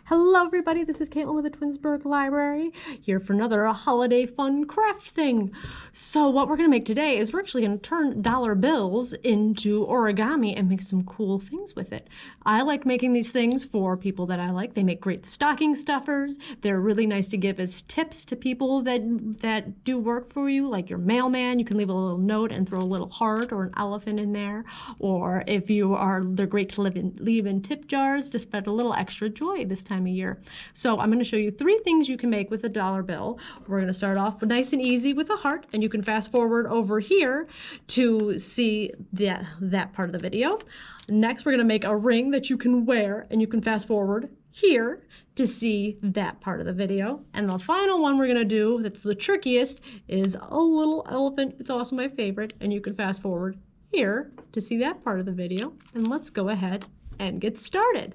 Hello everybody, this is Caitlin with the Twinsburg Library, here for another holiday fun craft thing. So what we're going to make today is we're actually going to turn dollar bills into origami and make some cool things with it. I like making these things for people that I like. They make great stocking stuffers. They're really nice to give as tips to people that do work for you, like your mailman. You can leave a little note and throw a little heart or an elephant in there. Or if you are, they're great to leave in tip jars to spread a little extra joy this time of year. So I'm going to show you 3 things you can make with a dollar bill. We're going to start off nice and easy with a heart, and you can fast forward over here to see that part of the video. Next, we're going to make a ring that you can wear, and you can fast forward here to see that part of the video. And the final one we're going to do, that's the trickiest, is a little elephant. It's also my favorite, and you can fast forward here to see that part of the video. And let's go ahead and get started.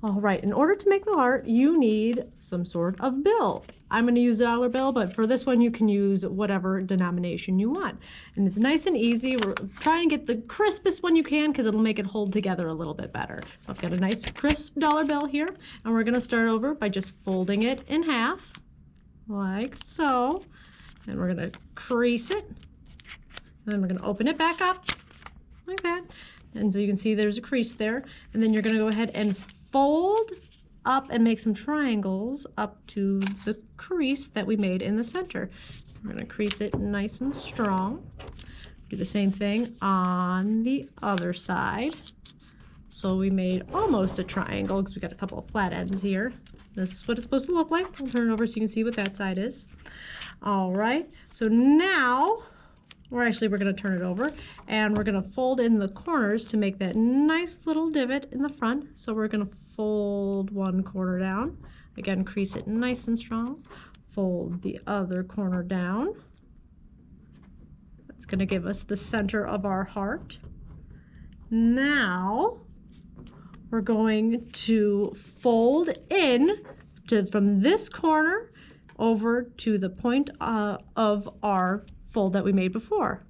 All right, in order to make the heart, you need some sort of bill. I'm going to use a dollar bill, but for this one, you can use whatever denomination you want. And it's nice and easy. We're trying to get the crispest one you can because it'll make it hold together a little bit better. So I've got a nice crisp dollar bill here, and we're going to start over by just folding it in half, like so. And we're going to crease it. And then we're going to open it back up, like that. And so you can see there's a crease there. And then you're going to go ahead and fold up and make some triangles up to the crease that we made in the center. We're going to crease it nice and strong. Do the same thing on the other side. So we made almost a triangle because we got a couple of flat ends here. This is what it's supposed to look like. I'll turn it over so you can see what that side is. All right, so now we're going to turn it over, and we're going to fold in the corners to make that nice little divot in the front. So we're going to fold one corner down, again crease it nice and strong, fold the other corner down. That's going to give us the center of our heart. Now we're going to fold in from this corner over to the point of our fold that we made before.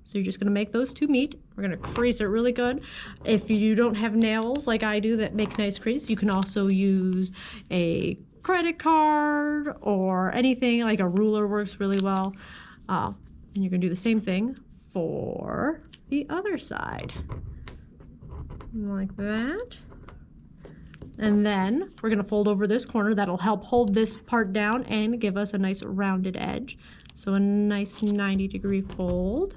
So you're just going to make those two meet. We're going to crease it really good. If you don't have nails like I do that make nice crease, you can also use a credit card or anything, like a ruler works really well. And you're going to do the same thing for the other side, like that. And then we're going to fold over this corner. That'll help hold this part down and give us a nice rounded edge. So a nice 90-degree fold.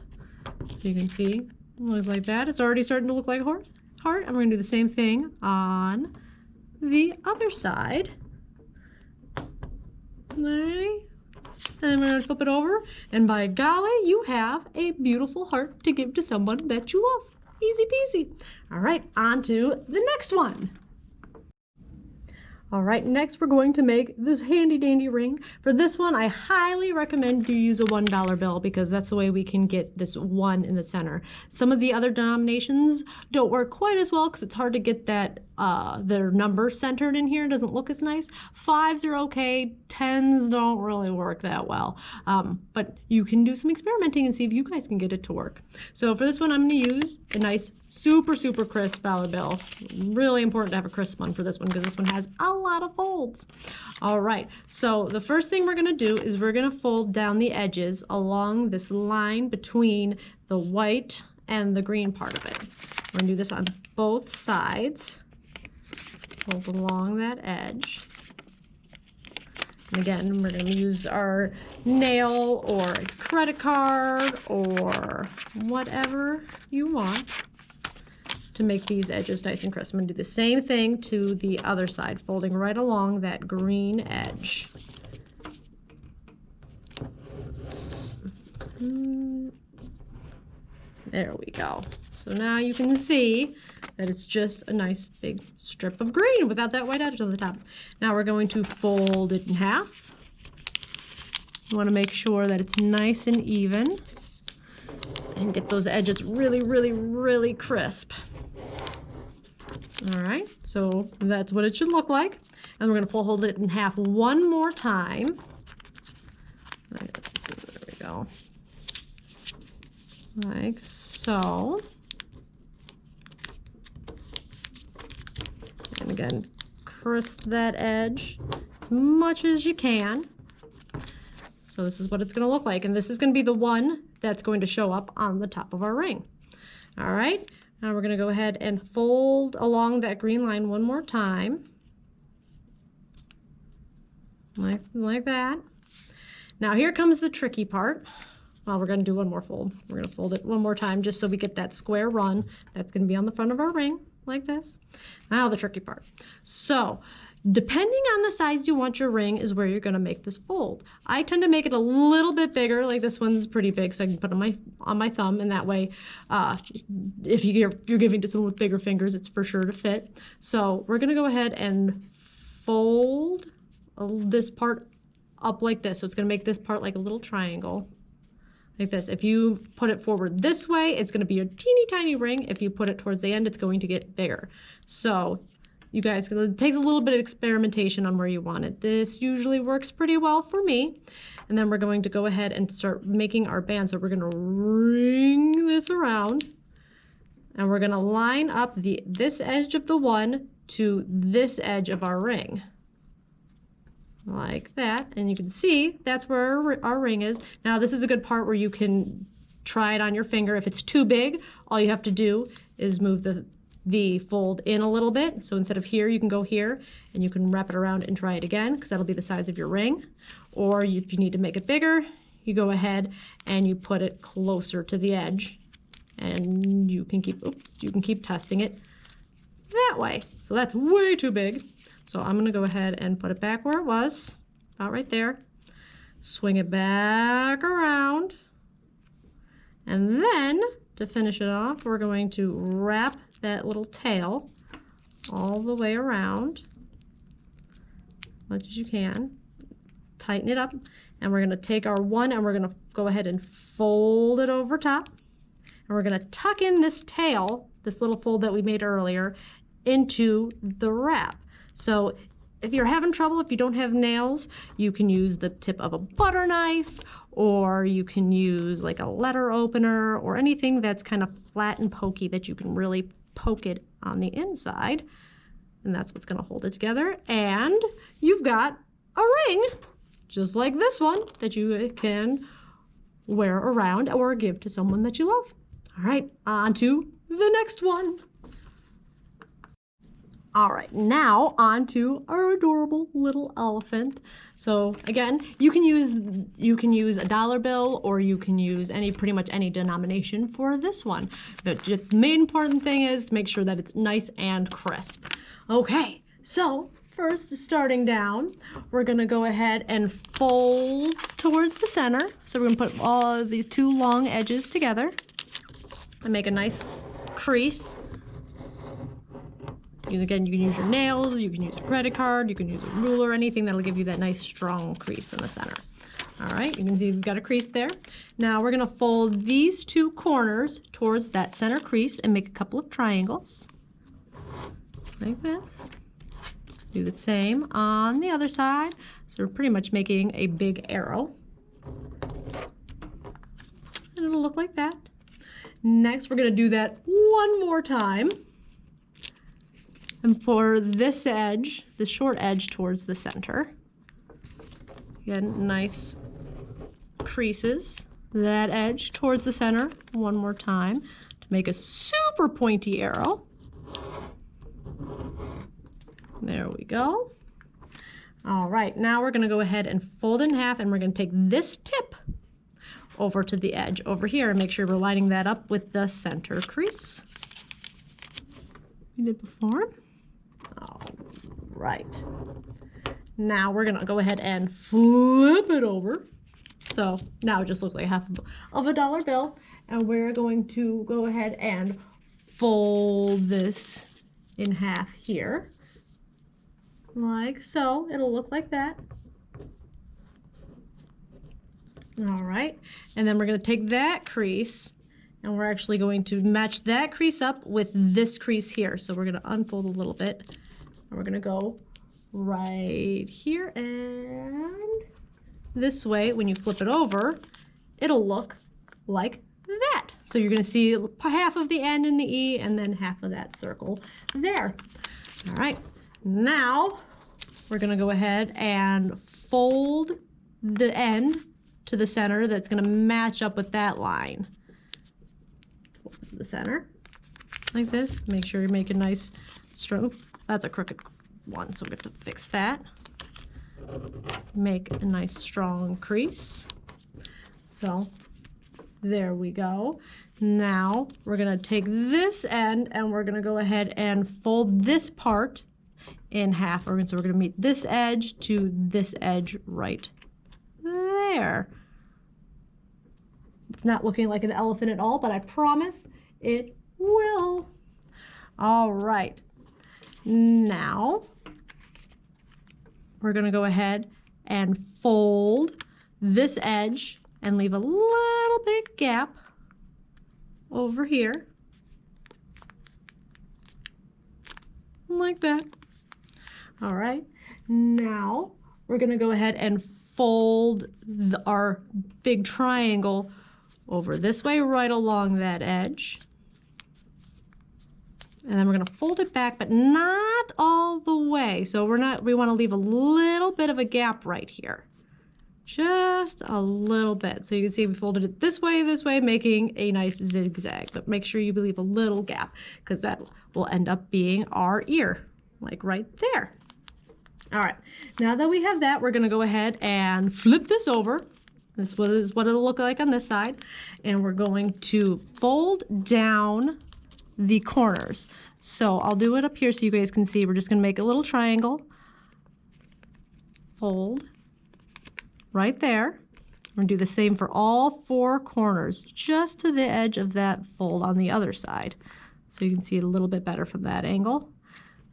So you can see it looks like that. It's already starting to look like a heart. And we're going to do the same thing on the other side. Alright. And then we're going to flip it over. And by golly, you have a beautiful heart to give to someone that you love. Easy peasy. All right, on to the next one. All right, next we're going to make this handy dandy ring. For this one, I highly recommend you use a $1 bill because that's the way we can get this 1 in the center. Some of the other denominations don't work quite as well because it's hard to get that their number centered in here. It doesn't look as nice. 5s are okay. 10s don't really work that well. But you can do some experimenting and see if you guys can get it to work. So for this one, I'm going to use a nice super crisp dollar bill. Really important to have a crisp one for this one because this one has a lot of folds. All right, so the first thing we're going to do is we're going to fold down the edges along this line between the white and the green part of it. We're going to do this on both sides. Fold along that edge. And again, we're going to use our nail or a credit card or whatever you want to make these edges nice and crisp. I'm going to do the same thing to the other side, folding right along that green edge. There we go. So now you can see that it's just a nice big strip of green without that white edge on the top. Now we're going to fold it in half. You want to make sure that it's nice and even and get those edges really crisp. All right, so that's what it should look like. And we're going to fold it in half one more time. There we go. Like so. And Again, crisp that edge as much as you can. So this is what it's going to look like, and this is going to be the one that's going to show up on the top of our ring. All right, now we're going to go ahead and fold along that green line one more time, like that. Now here comes the tricky part. Well, we're going to do one more fold. We're going to fold it one more time just so we get that square run that's going to be on the front of our ring, like this. Now the tricky part. So depending on the size you want your ring is where you're going to make this fold. I tend to make it a little bit bigger, like this one's pretty big, so I can put it on my thumb, and that way if you're giving to someone with bigger fingers, it's for sure to fit. So we're going to go ahead and fold this part up like this. So it's going to make this part like a little triangle, like this. If you put it forward this way, it's going to be a teeny tiny ring. If you put it towards the end, it's going to get bigger. So you guys, it takes a little bit of experimentation on where you want it. This usually works pretty well for me. And then we're going to go ahead and start making our band. So we're going to ring this around, and we're going to line up this edge of the one to this edge of our ring, like that. And you can see that's where our ring is. Now this is a good part where you can try it on your finger. If it's too big, all you have to do is move the fold in a little bit. So instead of here, you can go here, and you can wrap it around and try it again, because that'll be the size of your ring. Or if you need to make it bigger, you go ahead and you put it closer to the edge, and you can keep testing it that way. So that's way too big. So I'm going to go ahead and put it back where it was, about right there. Swing it back around, and then to finish it off, we're going to wrap that little tail all the way around as much as you can. Tighten it up, and we're going to take our one and we're going to go ahead and fold it over top, and we're going to tuck in this tail, this little fold that we made earlier, into the wrap. So if you're having trouble, if you don't have nails, you can use the tip of a butter knife, or you can use like a letter opener, or anything that's kind of flat and pokey that you can really poke it on the inside, and that's what's going to hold it together. And you've got a ring just like this one that you can wear around or give to someone that you love. All right, on to the next one. All right, now on to our adorable little elephant. So again, you can use a dollar bill, or you can use pretty much any denomination for this one. But the main important thing is to make sure that it's nice and crisp. Okay, so first, starting down, we're gonna go ahead and fold towards the center. So we're gonna put all these two long edges together and make a nice crease. Again, you can use your nails, you can use a credit card, you can use a ruler, anything that'll give you that nice strong crease in the center. All right, you can see we've got a crease there. Now we're gonna fold these two corners towards that center crease and make a couple of triangles, like this. Do the same on the other side. So we're pretty much making a big arrow. And it'll look like that. Next, we're gonna do that one more time. And for this edge, the short edge towards the center, again, nice creases. That edge towards the center one more time to make a super pointy arrow. There we go. All right, now we're gonna go ahead and fold in half, and we're gonna take this tip over to the edge over here and make sure we're lining that up with the center crease we did before. All right. Now we're gonna go ahead and flip it over. So now it just looks like half of a dollar bill, and we're going to go ahead and fold this in half here, like so. It'll look like that. All right, and then we're going to take that crease, and we're actually going to match that crease up with this crease here. So we're going to unfold a little bit, and we're going to go right here, and this way, when you flip it over, it'll look like that. So you're going to see half of the N in the E, and then half of that circle there. All right, Now we're gonna go ahead and fold the end to the center that's gonna match up with that line. Fold to the center, like this. Make sure you make a nice strong, that's a crooked one, so we have to fix that. Make a nice strong crease. So there we go. Now we're gonna take this end and we're gonna go ahead and fold this part in half. So we're gonna meet this edge to this edge right there. It's not looking like an elephant at all, but I promise it will. All right. Now we're gonna go ahead and fold this edge and leave a little big gap over here, like that. All right, now we're gonna go ahead and fold our big triangle over this way, right along that edge. And then we're gonna fold it back, but not all the way. So we wanna leave a little bit of a gap right here. Just a little bit. So you can see we folded it this way, making a nice zigzag. But make sure you leave a little gap because that will end up being our ear, like right there. All right, now that we have that, we're gonna go ahead and flip this over. This is what it'll look like on this side. And we're going to fold down the corners. So I'll do it up here so you guys can see. We're just gonna make a little triangle, fold, right there. We're gonna do the same for all 4 corners, just to the edge of that fold on the other side. So you can see it a little bit better from that angle.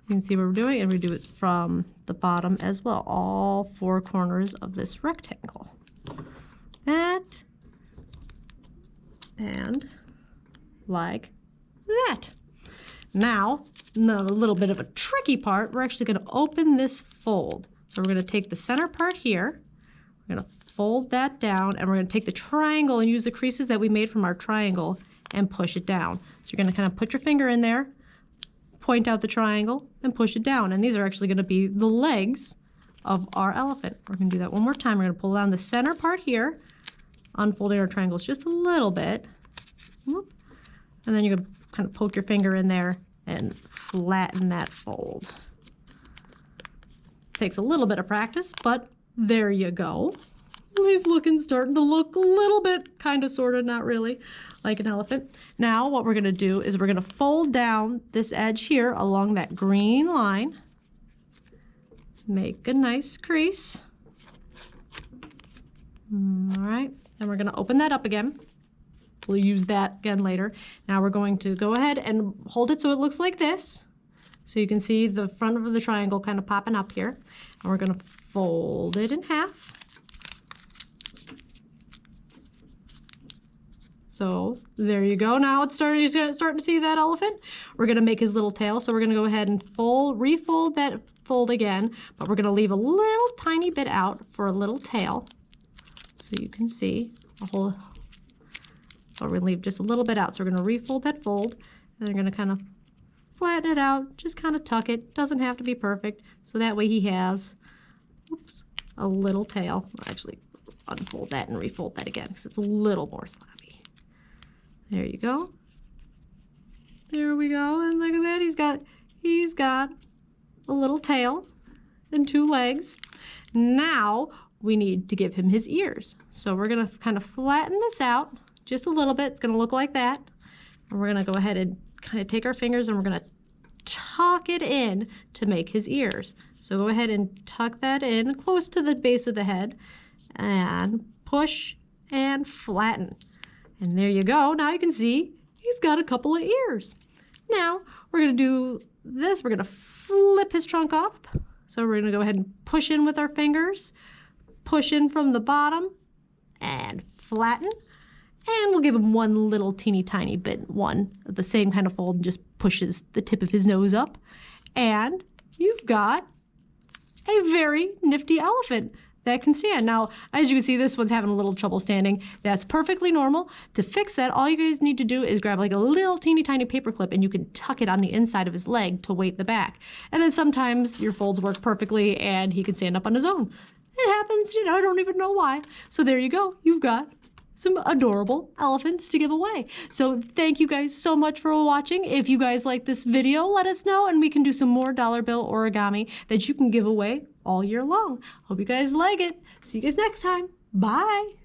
You can see what we're doing, and we do it from the bottom as well, all 4 corners of this rectangle. That, and like that. Now, a little bit of a tricky part, we're actually gonna open this fold. So we're gonna take the center part here, we're gonna fold that down, and we're gonna take the triangle and use the creases that we made from our triangle and push it down. So you're gonna kind of put your finger in there, point out the triangle, and push it down. And these are actually gonna be the legs of our elephant. We're gonna do that one more time. We're gonna pull down the center part here, unfolding our triangles just a little bit. Whoop. And then you're gonna kind of poke your finger in there and flatten that fold. Takes a little bit of practice, but there you go. He's starting to look a little bit, kind of, sort of, not really, like an elephant. Now what we're gonna do is we're gonna fold down this edge here along that green line. Make a nice crease. All right, and we're gonna open that up again. We'll use that again later. Now we're going to go ahead and hold it so it looks like this. So you can see the front of the triangle kind of popping up here. And we're gonna fold it in half. So there you go. Now it's starting to see that elephant. We're gonna make his little tail. So we're gonna go ahead and refold that fold again, but we're gonna leave a little tiny bit out for a little tail. So you can see a whole, so we're gonna leave just a little bit out. So we're gonna refold that fold, and we're gonna kind of flatten it out, just kind of tuck it. Doesn't have to be perfect. So that way he has, oops, a little tail. I'll actually unfold that and refold that again because it's a little more sloppy. There you go. There we go. And look at that. He's got a little tail and 2 legs. Now we need to give him his ears. So we're gonna kind of flatten this out just a little bit. It's gonna look like that. And we're gonna go ahead and kind of take our fingers and we're gonna tuck it in to make his ears. So go ahead and tuck that in close to the base of the head and push and flatten. And there you go. Now you can see he's got a couple of ears. Now we're gonna do this. We're gonna flip his trunk up. So we're gonna go ahead and push in with our fingers, push in from the bottom and flatten. And we'll give him one little teeny tiny bit, one of the same kind of fold, and just pushes the tip of his nose up. And you've got a very nifty elephant. that can stand. Now, as you can see, this one's having a little trouble standing. That's perfectly normal. To fix that, all you guys need to do is grab like a little teeny tiny paper clip and you can tuck it on the inside of his leg to weight the back. And then sometimes your folds work perfectly and he can stand up on his own. It happens, I don't even know why. So there you go. You've got some adorable elephants to give away. So thank you guys so much for watching. If you guys like this video, let us know and we can do some more dollar bill origami that you can give away all year long. Hope you guys like it. See you guys next time. Bye.